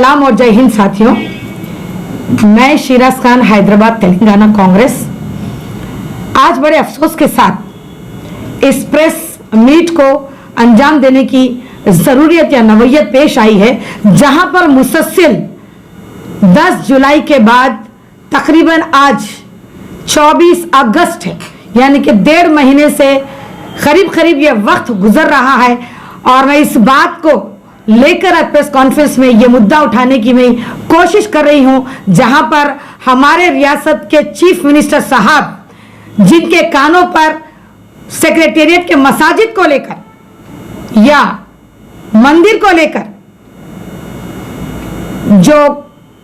सलाम और जय हिंद साथियों। मैं शिराज खान, हैदराबाद, तेलंगाना कांग्रेस। आज बड़े अफसोस के साथ इस प्रेस मीट को अंजाम देने की जरूरियत या नवैयत पेश आई है, जहां पर मुसलसल 10 जुलाई के बाद तकरीबन आज 24 अगस्त है, यानी कि 1.5 महीने से करीब करीब ये वक्त गुजर रहा है। और मैं इस बात को लेकर प्रेस कॉन्फ्रेंस में ये मुद्दा उठाने की मैं कोशिश कर रही हूं, जहां पर हमारे रियासत के चीफ मिनिस्टर साहब, जिनके कानों पर सेक्रेटेरिएट के मसाजिद को लेकर या मंदिर को लेकर जो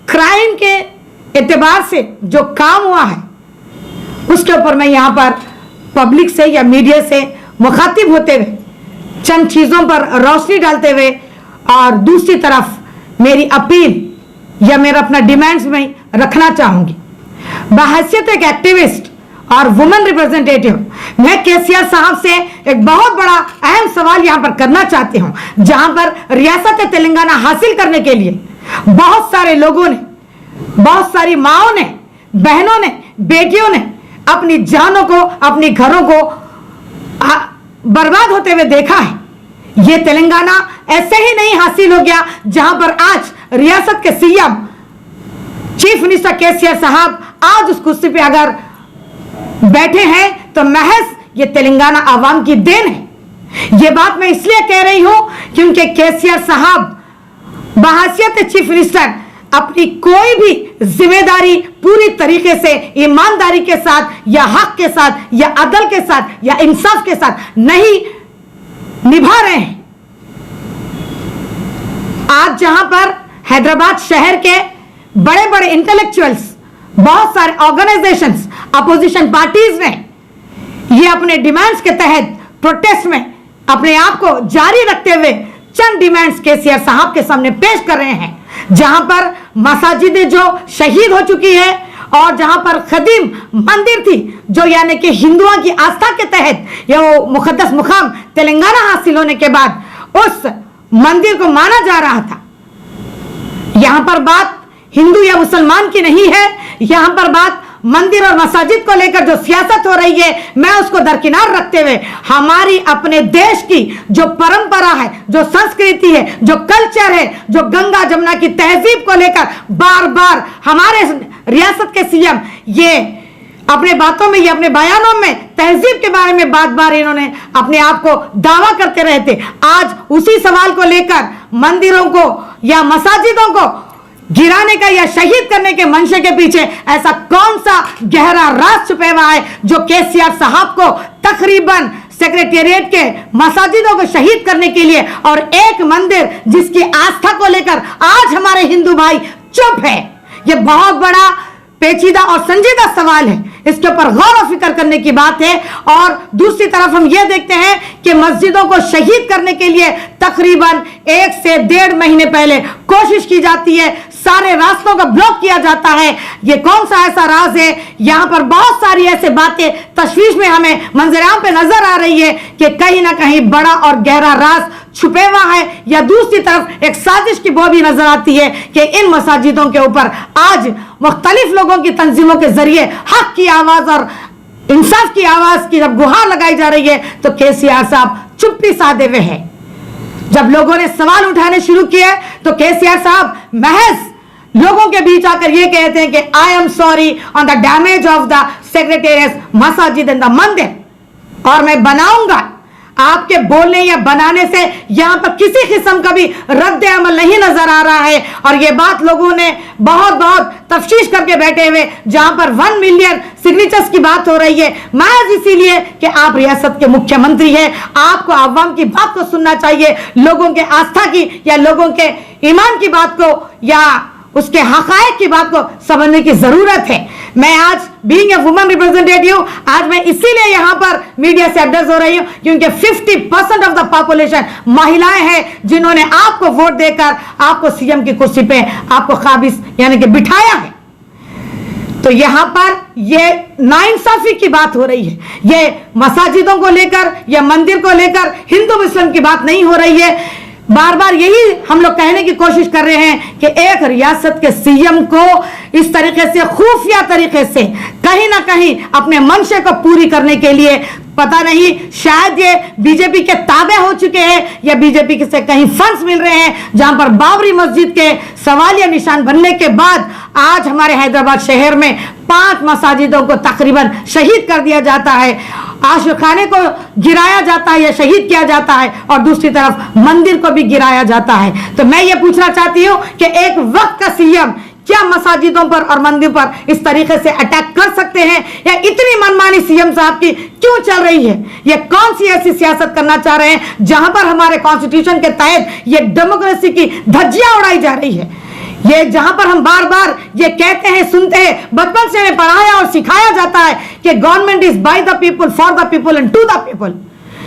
क्राइम के एतबार से जो काम हुआ है, उसके ऊपर मैं यहां पर पब्लिक से या मीडिया से मुखातिब होते हुए चंद चीजों पर रोशनी डालते हुए और दूसरी तरफ मेरी अपील या मेरा अपना डिमांड्स में रखना चाहूंगी। बहैसियत एक एक्टिविस्ट और वुमेन रिप्रेजेंटेटिव मैं केसीआर साहब से एक बहुत बड़ा अहम सवाल यहां पर करना चाहती हूं, जहां पर रियासत तेलंगाना हासिल करने के लिए बहुत सारे लोगों ने, बहुत सारी माओं ने, बहनों ने, बेटियों ने अपनी जानों को, अपनी घरों को बर्बाद होते हुए देखा है। ये तेलंगाना ऐसे ही नहीं हासिल हो गया, जहां पर आज रियासत के सीएम चीफ मिनिस्टर केसीआर साहब आज उस कुर्सी पे अगर बैठे हैं तो महज ये तेलंगाना आवाम की देन है। ये बात मैं इसलिए कह रही हूं क्योंकि केसीआर साहब बहैसियत चीफ मिनिस्टर अपनी कोई भी जिम्मेदारी पूरी तरीके से ईमानदारी के साथ या हक के साथ या अदल के साथ या इंसाफ के साथ नहीं निभा रहे हैं। आज जहां पर हैदराबाद शहर के बड़े बड़े इंटेलेक्चुअल्स, बहुत सारे ऑर्गेनाइजेशंस, अपोजिशन पार्टीज ने ये अपने डिमांड्स के तहत प्रोटेस्ट में अपने आप को जारी रखते हुए चंद डिमांड्स केसीआर साहब के सामने पेश कर रहे हैं, जहां पर मसाजिदें जो शहीद हो चुकी है और जहां पर खदीम मंदिर थी जो यानी कि हिंदुओं की आस्था के तहत या वो मुकद्दस मुकाम तेलंगाना हासिल होने के बाद उस मंदिर को माना जा रहा था। यहां पर बात हिंदू या मुसलमान की नहीं है, यहां पर बात मंदिर और मसाजिद को लेकर जो सियासत हो रही है, मैं उसको दरकिनार रखते हुए हमारी अपने देश की जो परंपरा है, जो संस्कृति है, जो कल्चर है, जो गंगा जमुना की तहजीब को लेकर बार बार हमारे रियासत के सीएम ये अपने बातों में या अपने बयानों में तहजीब के बारे में बार बार इन्होंने अपने आप को दावा करते रहे थे। आज उसी सवाल को लेकर मंदिरों को या मसाजिदों को गिराने का या शहीद करने के मंशे के पीछे ऐसा कौन सा गहरा राज छुपा हुआ है जो केसीआर साहब को तकरीबन सेक्रेटेरिएट के मसाजिदों को शहीद करने के लिए और एक मंदिर जिसकी आस्था को लेकर आज हमारे हिंदू भाई चुप है। यह बहुत बड़ा पेचीदा और संजीदा सवाल है, इसके ऊपर गौर और फिक्र करने की बात है। और दूसरी तरफ हम यह देखते हैं कि मस्जिदों को शहीद करने के लिए तकरीबन 1 से 1.5 महीने पहले कोशिश की जाती है, सारे रास्तों का ब्लॉक किया जाता है। ये कौन सा ऐसा राज है? यहां पर बहुत सारी ऐसे बातें तशवीश में हमें मंजराम पे नजर आ रही है कि कहीं ना कहीं बड़ा और गहरा राज छुपे हुआ है, या दूसरी तरफ एक साजिश की बो भी नजर आती है कि इन मसाजिदों के ऊपर आज मुख्तलिफ लोगों की तंजीमों के जरिए हक की आवाज और इंसाफ की आवाज की जब गुहार लगाई जा रही है तो केसीआर साहब चुप्पी साधे हुए हैं। जब लोगों ने सवाल उठाने शुरू किए तो केसीआर साहब महज लोगों के बीच आकर यह कहते हैं कि I am sorry on the damage of the secretariat Masajid and the मंदिर, और मैं बनाऊंगा। आपके बोलने या बनाने से यहां पर किसी किस्म का भी रद्द अमल नहीं नजर आ रहा है। और यह बात लोगों ने बहुत बहुत तफ्तीश करके बैठे हुए, जहां पर 1 मिलियन सिग्नेचर्स की बात हो रही है, महज इसीलिए कि आप रियासत के मुख्यमंत्री हैं। आपको अवाम की बात को सुनना चाहिए, लोगों के आस्था की या लोगों के ईमान की बात को या उसके हकायक की बात को समझने की जरूरत है। मैं आज बीइंग ए वुमन रिप्रेजेंटेटिव, आज मैं इसीलिए यहां पर मीडिया से एड्रेस हो रही हूं क्योंकि 50% ऑफ द पॉपुलेशन महिलाएं हैं, जिन्होंने आपको वोट देकर आपको सीएम की कुर्सी पे आपको काबिज यानी कि बिठाया है। तो यहां पर ये नाइंसाफी की बात हो रही है, ये मसाजिदों को लेकर या मंदिर को लेकर हिंदू मुस्लिम की बात नहीं हो रही है। बार बार यही हम लोग कहने की कोशिश कर रहे हैं कि एक रियासत के सीएम को इस तरीके से खुफिया तरीके से कहीं ना कहीं अपने मंशे को पूरी करने के लिए, पता नहीं शायद ये बीजेपी के ताबे हो चुके हैं या बीजेपी से कहीं फंड्स मिल रहे हैं, जहां पर बाबरी मस्जिद के सवालिया निशान बनने के बाद आज हमारे हैदराबाद शहर में 5 मसाजिदों को तकरीबन शहीद कर दिया जाता है, आशिकाने को गिराया जाता है या शहीद किया जाता है, और दूसरी तरफ मंदिर को भी गिराया जाता है। तो मैं ये पूछना चाहती हूं कि एक वक्त का सीएम क्या मसाजिदों पर और मंदिर पर इस तरीके से अटैक कर सकते हैं, या इतनी मनमानी सीएम साहब की क्यों चल रही है? ये कौन सी ऐसी सियासत करना चाह रहे हैं जहां पर हमारे कॉन्स्टिट्यूशन के तहत ये डेमोक्रेसी की धज्जियां उड़ाई जा रही है? ये जहां पर हम बार बार ये कहते हैं, सुनते हैं, बचपन से हमें पढ़ाया और सिखाया जाता है कि government is by the people, for the people and to the people.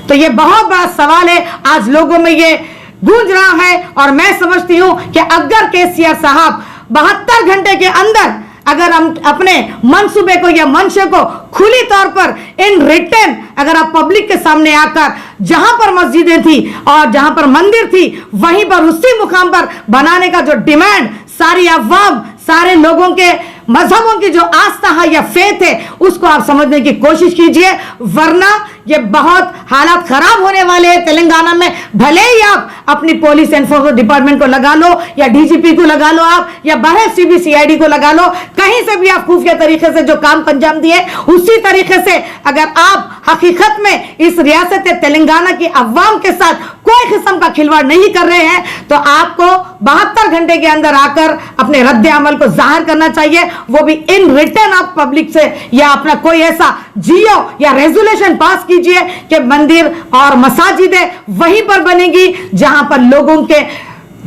तो ये बहुत बड़ा सवाल है, आज लोगों में ये गूंज रहा है, और मैं समझती हूं कि अगर केसीआर साहब 72 घंटे के अंदर अगर हम अपने मंसूबे को या मंशे को खुली तौर पर इन रिटर्न अगर आप पब्लिक के सामने आकर जहां पर मस्जिदें थी और जहां पर मंदिर थी वहीं पर उसी मुकाम पर बनाने का जो डिमांड सारी अवाम, सारे लोगों के मजहबों की जो आस्था है या फेथ है उसको आप समझने की कोशिश कीजिए, वरना ये बहुत हालात खराब होने वाले हैं तेलंगाना में। भले ही आप अपनी पुलिस एनफोर्समेंट डिपार्टमेंट को लगा लो या डीजीपी को लगा लो, आप या बाहर सीबीसीआईडी को लगा लो, कहीं से भी आप खुफिया तरीके से जो काम अंजाम दिए उसी तरीके से अगर आप हकीकत में इस रियासत तेलंगाना की अवाम के साथ कोई किस्म का खिलवाड़ नहीं कर रहे हैं तो आपको 72 घंटे के अंदर आकर अपने रद्द अमल को जाहिर करना चाहिए, वो भी इन रिटर्न आप पब्लिक से, या अपना कोई ऐसा जियो या रेजोल्यूशन पास कीजिए कि मंदिर और मसाजिदें वहीं पर बनेगी जहां पर लोगों के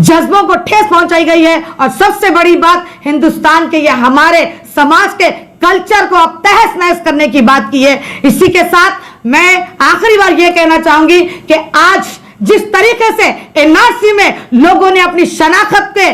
जज्बों को ठेस पहुंचाई गई है। और सबसे बड़ी बात, हिंदुस्तान के या हमारे समाज के कल्चर को अब तहस नहस करने की बात की है। इसी के साथ मैं आखिरी बार यह कहना चाहूंगी कि आज जिस तरीके से एनआरसी में लोगों ने अपनी शनाख्त के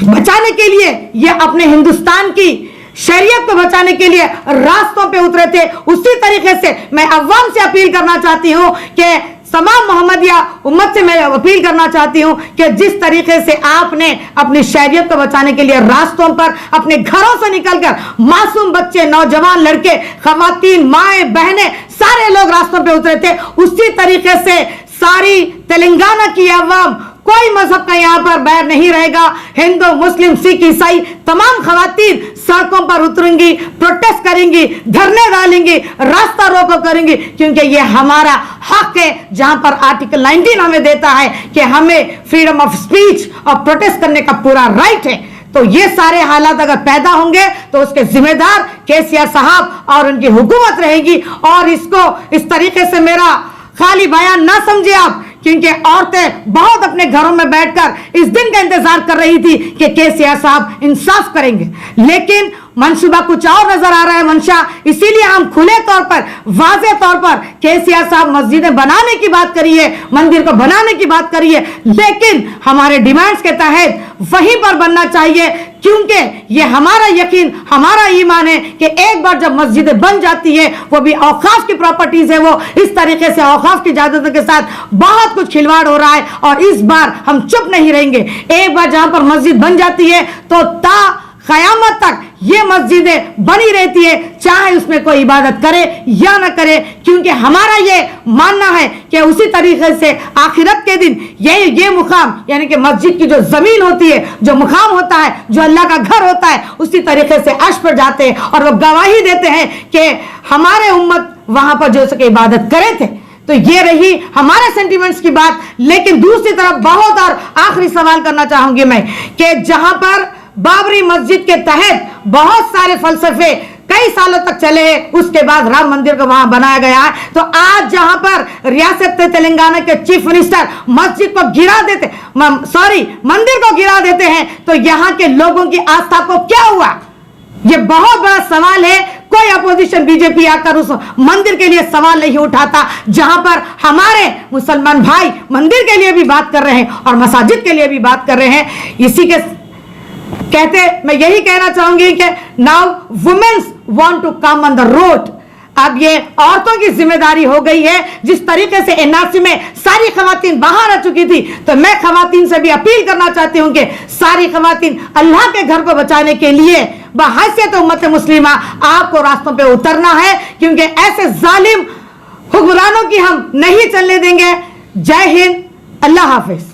बचाने के लिए या अपने हिंदुस्तान की शरीयत को बचाने के लिए रास्तों पे उतरे थे, उसी तरीके से मैं अवाम से अपील करना चाहती हूं कि तमाम मोहम्मदिया उम्मत से मैं अपील करना चाहती हूं कि जिस तरीके से आपने अपनी शरीयत को बचाने के लिए रास्तों पर अपने घरों से निकलकर मासूम बच्चे, नौजवान लड़के, खवातीन, माएं, बहनें, सारे लोग रास्तों पे उतरे थे, उसी तरीके से सारी तेलंगाना की अवाम, कोई मजहब का यहां पर बैर नहीं रहेगा। हिंदू, मुस्लिम, सिख, ईसाई तमाम खवातीन सड़कों पर उतरेंगी, प्रोटेस्ट करेंगी, धरने डालेंगी, रास्ता रोको करेंगी, क्योंकि ये हमारा हक है जहां पर आर्टिकल 19 हमें देता है कि हमें फ्रीडम ऑफ स्पीच और प्रोटेस्ट करने का पूरा राइट है। तो ये सारे हालात अगर पैदा होंगे तो उसके जिम्मेदार केसीआर साहब और उनकी हुकूमत रहेगी। और इसको इस तरीके से मेरा खाली बयान ना समझे आप, क्योंकि औरतें बहुत अपने घरों में बैठकर इस दिन का इंतजार कर रही थी कि केसीआर साहब इंसाफ करेंगे, लेकिन मंसूबा कुछ और नजर आ रहा है मंशा। इसीलिए हम खुले तौर पर, वाज़े तौर पर केसीआर साहब मस्जिदें बनाने की बात करिए, मंदिर को बनाने की बात करिए, लेकिन हमारे डिमांड्स के तहत वहीं पर बनना चाहिए, क्योंकि ये हमारा यकीन, हमारा ईमान है कि एक बार जब मस्जिदें बन जाती है, वो भी औकाफ की प्रॉपर्टीज है, वो इस तरीके से औकाफ की इजाजतों के साथ बहुत कुछ खिलवाड़ हो रहा है, और इस बार हम चुप नहीं रहेंगे। एक बार जहां पर मस्जिद बन जाती है तो ता कयामत तक ये मस्जिदें बनी रहती है, चाहे उसमें कोई इबादत करे या ना करे, क्योंकि हमारा ये मानना है कि उसी तरीके से आखिरत के दिन ये मुकाम, यानी कि मस्जिद की जो जमीन होती है, जो मुकाम होता है, जो अल्लाह का घर होता है, उसी तरीके से अर्श पर जाते हैं और वो गवाही देते हैं कि हमारे उम्मत वहां पर जो सके इबादत करे थे। तो ये रही हमारे सेंटिमेंट्स की बात। लेकिन दूसरी तरफ बहुत और आखिरी सवाल करना चाहूंगी मैं कि जहां पर बाबरी मस्जिद के तहत बहुत सारे फलसफे कई सालों तक चले, उसके बाद राम मंदिर को वहां बनाया गया है, तो आज जहां पर रियासत तेलंगाना के चीफ मिनिस्टर मस्जिद को गिरा देते, मंदिर को गिरा देते हैं, तो यहां के लोगों की आस्था को क्या हुआ? ये बहुत बड़ा सवाल है। कोई अपोजिशन बीजेपी आकर उस मंदिर के लिए सवाल नहीं उठाता, जहां पर हमारे मुसलमान भाई मंदिर के लिए भी बात कर रहे हैं और मसाजिद के लिए भी बात कर रहे हैं। इसी के कहते मैं यही कहना चाहूंगी कि now womens want to come on the road. अब ये औरतों की जिम्मेदारी हो गई है। जिस तरीके से एनआरसी में सारी खवातीन बाहर आ चुकी थी, तो मैं खवातीन से भी अपील करना चाहती हूं कि सारी खवातीन अल्लाह के घर को बचाने के लिए बहैसियत उम्मत मुस्लिमा आपको रास्तों पे उतरना है, क्योंकि ऐसे जालिम हुक्मरानों की हम नहीं चलने देंगे। जय हिंद, अल्लाह हाफिज।